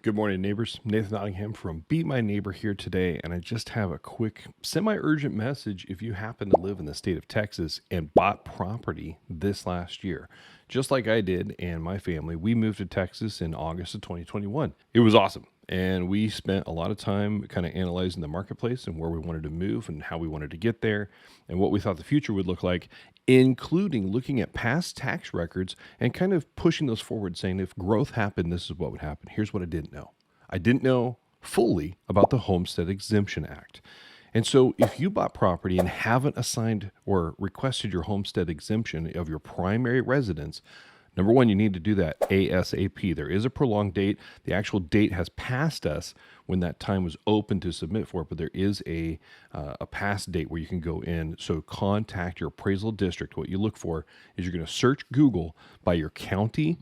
Good morning, neighbors. Nathan Nottingham from Be My Neighbor here today, and I just have a quick, semi urgent message if you happen to live in the state of Texas and bought property this last year. Just like I did and my family, we moved to Texas in August of 2021. It was awesome. And we spent a lot of time kind of analyzing the marketplace and where we wanted to move and how we wanted to get there and what we thought the future would look like, including looking at past tax records and kind of pushing those forward, saying if growth happened, this is what would happen. Here's what I didn't know. I didn't know fully about the Homestead Exemption Act. And so if you bought property and haven't assigned or requested your homestead exemption of your primary residence, number one, you need to do that ASAP. There is a prolonged date. The actual date has passed us when that time was open to submit for it, but there is a past date where you can go in. So contact your appraisal district. What you look for is you're going to search Google by your county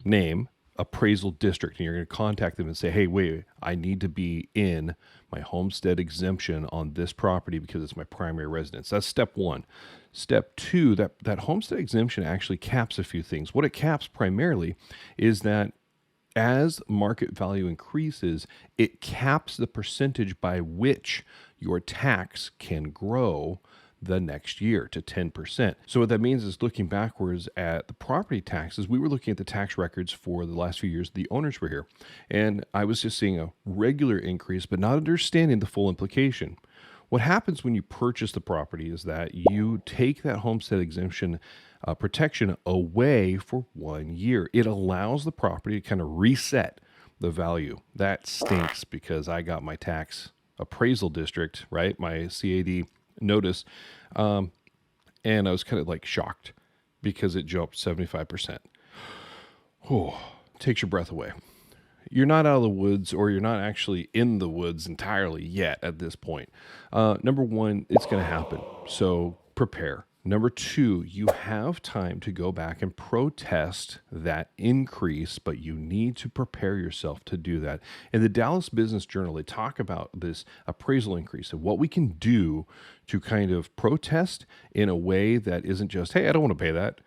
name, appraisal district, and you're going to contact them and say, hey, wait, I need to be in my homestead exemption on this property because it's my primary residence. That's step one. Step two, that homestead exemption actually caps a few things. What it caps primarily is that as market value increases, it caps the percentage by which your tax can grow the next year to 10%. So what that means is looking backwards at the property taxes, we were looking at the tax records for the last few years the owners were here. And I was just seeing a regular increase, but not understanding the full implication. What happens when you purchase the property is that you take that homestead exemption protection away for 1 year. It allows the property to kind of reset the value. That stinks because I got my tax appraisal district, right? My CAD notice. And I was kind of like shocked because it jumped 75%. Oh, takes your breath away. You're not out of the woods, or you're not actually in the woods entirely yet at this point. Number one, it's going to happen. So prepare. Number two, you have time to go back and protest that increase, but you need to prepare yourself to do that. In the Dallas Business Journal, they talk about this appraisal increase and what we can do to kind of protest in a way that isn't just, hey, I don't want to pay that,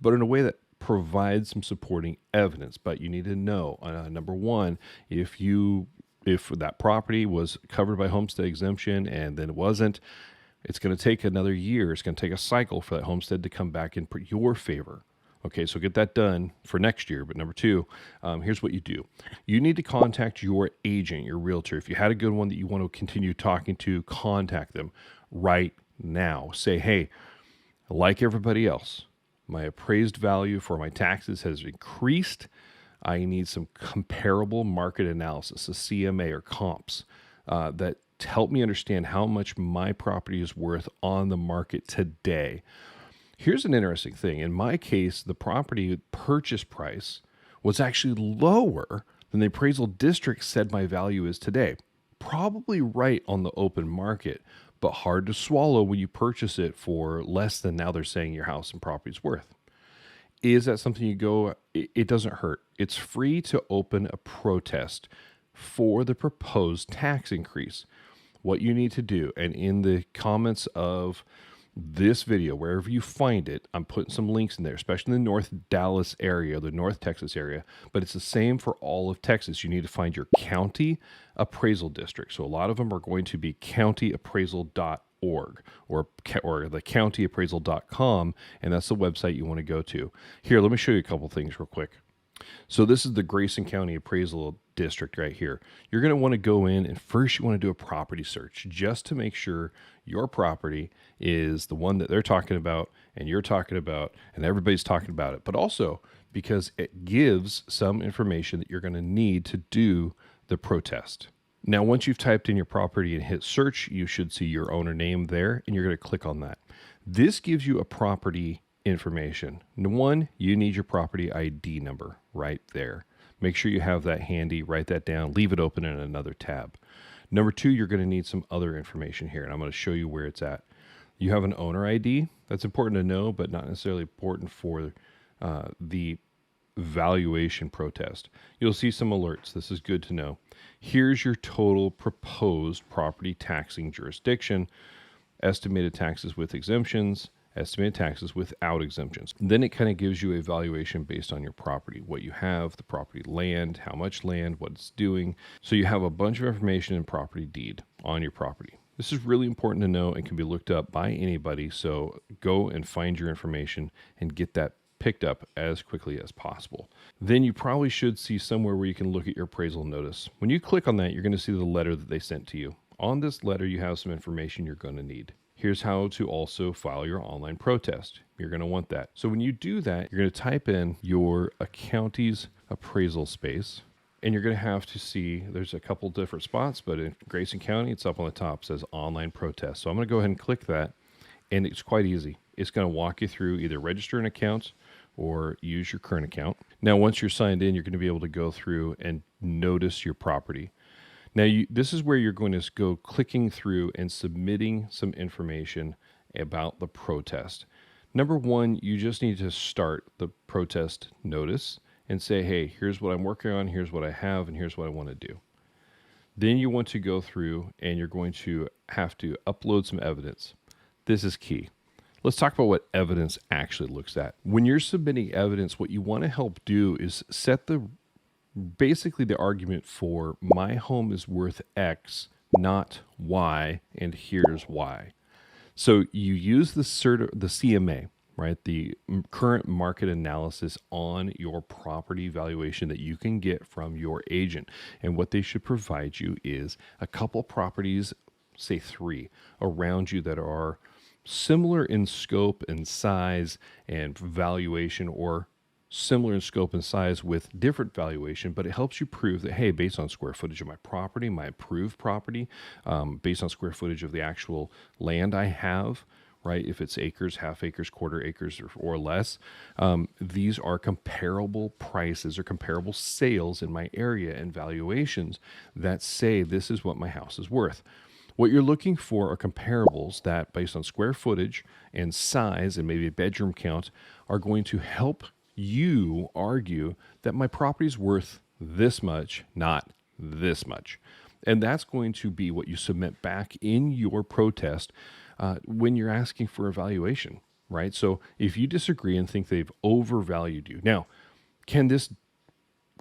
but in a way that provides some supporting evidence. But you need to know, number one, if that property was covered by homestead exemption and then it wasn't, it's going to take another year. It's going to take a cycle for that homestead to come back in your favor. Okay, so get that done for next year. But number two, here's what you do. You need to contact your agent, your realtor. If you had a good one that you want to continue talking to, contact them right now. Say, hey, like everybody else, my appraised value for my taxes has increased. I need some comparable market analysis, a CMA or comps, that help me understand how much my property is worth on the market today. Here's an interesting thing. In my case, the property purchase price was actually lower than the appraisal district said my value is today. Probably right on the open market, but hard to swallow when you purchase it for less than now they're saying your house and property is worth. Is that something you go, it doesn't hurt. It's free to open a protest for the proposed tax increase. What you need to do, and in the comments of this video, wherever you find it, I'm putting some links in there, especially in the North Dallas area, the North Texas area, but it's the same for all of Texas. You need to find your county appraisal district. So a lot of them are going to be countyappraisal.org or the countyappraisal.com, and that's the website you want to go to. Here, let me show you a couple things real quick. So this is the Grayson County Appraisal District right here. You're going to want to go in and first you want to do a property search just to make sure your property is the one that they're talking about and you're talking about and everybody's talking about it, but also because it gives some information that you're going to need to do the protest. Now, once you've typed in your property and hit search, you should see your owner name there and you're going to click on that. This gives you a property information. One, you need your property ID number right there. Make sure you have that handy, write that down, leave it open in another tab. Number two, you're going to need some other information here, and I'm going to show you where it's at. You have an owner ID. That's important to know, but not necessarily important for the valuation protest. You'll see some alerts. This is good to know. Here's your total proposed property taxing jurisdiction, estimated taxes with exemptions, estimated taxes without exemptions. Then it kind of gives you a valuation based on your property, what you have, the property land, how much land, what it's doing. So you have a bunch of information in property deed on your property. This is really important to know and can be looked up by anybody. So go and find your information and get that picked up as quickly as possible. Then you probably should see somewhere where you can look at your appraisal notice. When you click on that, you're going to see the letter that they sent to you. On this letter, you have some information you're going to need. Here's how to also file your online protest. You're going to want that. So when you do that, you're going to type in your county's appraisal space, and you're going to have to see, there's a couple different spots, but in Grayson County, it's up on the top, it says online protest. So I'm going to go ahead and click that, and it's quite easy. It's going to walk you through either register an account or use your current account. Now, once you're signed in, you're going to be able to go through and notice your property. Now, this is where you're going to go clicking through and submitting some information about the protest. Number one, you just need to start the protest notice and say, hey, here's what I'm working on, here's what I have, and here's what I want to do. Then you want to go through and you're going to have to upload some evidence. This is key. Let's talk about what evidence actually looks at. When you're submitting evidence, what you want to help do is set basically the argument for my home is worth X, not Y, and here's why. So you use the CMA, right? The current market analysis on your property valuation that you can get from your agent. And what they should provide you is a couple properties, say 3, around you that are similar in scope and size and valuation, or similar in scope and size with different valuation, but it helps you prove that, hey, based on square footage of my property, my approved property, based on square footage of the actual land I have, right? If it's acres, half acres, quarter acres, or less, these are comparable prices or comparable sales in my area and valuations that say this is what my house is worth. What you're looking for are comparables that, based on square footage and size and maybe a bedroom count, are going to help you argue that my property is worth this much, not this much. And that's going to be what you submit back in your protest when you're asking for a valuation, right? So if you disagree and think they've overvalued you. Now, can this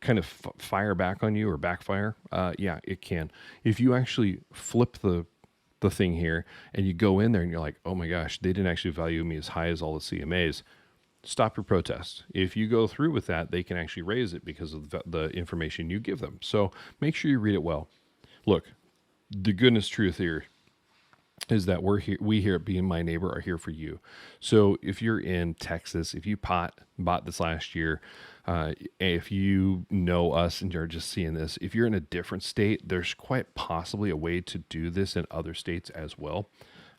kind of fire back on you or backfire? Yeah, it can. If you actually flip the thing here and you go in there and you're like, oh my gosh, they didn't actually value me as high as all the CMAs, stop your protest. If you go through with that, they can actually raise it because of the information you give them. So make sure you read it well. Look, the goodness truth here is that we here at Being My Neighbor are here for you. So if you're in Texas, if you bought this last year, if you know us and you're just seeing this, if you're in a different state, there's quite possibly a way to do this in other states as well.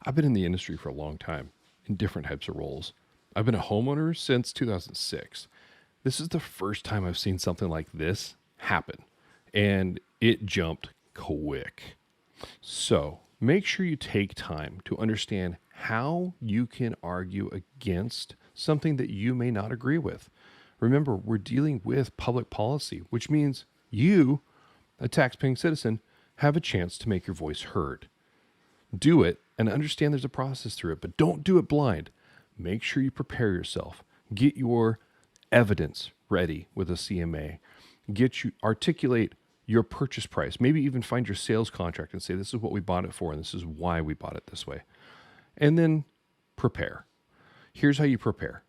I've been in the industry for a long time in different types of roles. I've been a homeowner since 2006. This is the first time I've seen something like this happen, and it jumped quick. So make sure you take time to understand how you can argue against something that you may not agree with. Remember, we're dealing with public policy, which means you, a taxpaying citizen, have a chance to make your voice heard. Do it and understand there's a process through it, but don't do it blind. Make sure you prepare yourself. Get your evidence ready with a CMA. Articulate your purchase price. Maybe even find your sales contract and say, this is what we bought it for, and this is why we bought it this way. And then prepare. Here's how you prepare.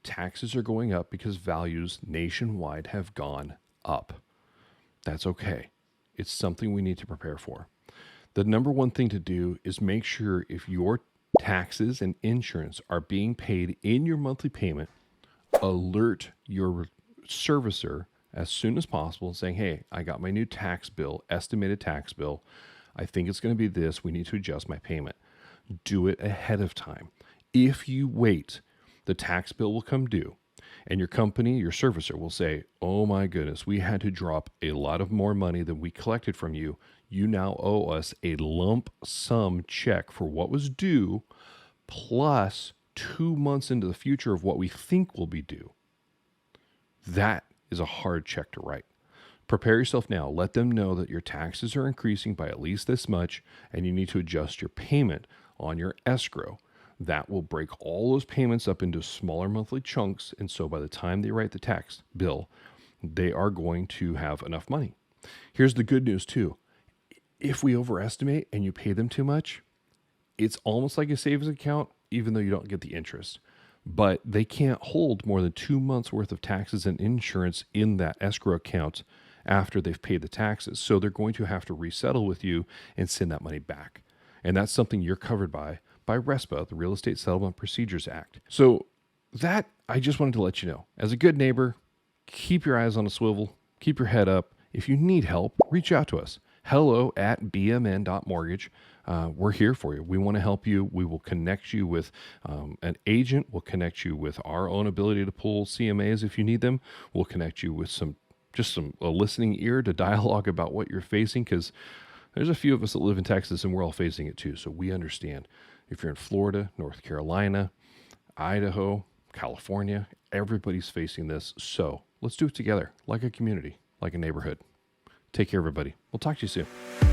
Taxes are going up because values nationwide have gone up. That's okay. It's something we need to prepare for. The number one thing to do is make sure if your taxes and insurance are being paid in your monthly payment, alert your servicer as soon as possible saying, hey, I got my new tax bill, estimated tax bill. I think it's going to be this. We need to adjust my payment. Do it ahead of time. If you wait, the tax bill will come due and your company, your servicer will say, oh my goodness, we had to drop a lot of more money than we collected from you. You now owe us a lump sum check for what was due, plus 2 months into the future of what we think will be due. That is a hard check to write. Prepare yourself now. Let them know that your taxes are increasing by at least this much and you need to adjust your payment on your escrow. That will break all those payments up into smaller monthly chunks. And so by the time they write the tax bill, they are going to have enough money. Here's the good news too. If we overestimate and you pay them too much, it's almost like a savings account, even though you don't get the interest. But they can't hold more than 2 months worth of taxes and insurance in that escrow account after they've paid the taxes. So they're going to have to resettle with you and send that money back. And that's something you're covered by RESPA, the Real Estate Settlement Procedures Act. So that, I just wanted to let you know. As a good neighbor, keep your eyes on a swivel, keep your head up. If you need help, reach out to us. hello@bmn.mortgage. We're here for you. We want to help you. We will connect you with an agent. We'll connect you with our own ability to pull CMAs if you need them. We'll connect you with a listening ear to dialogue about what you're facing, because there's a few of us that live in Texas and we're all facing it too. So we understand. If you're in Florida, North Carolina, Idaho, California, everybody's facing this. So let's do it together, like a community, like a neighborhood. Take care, everybody. We'll talk to you soon.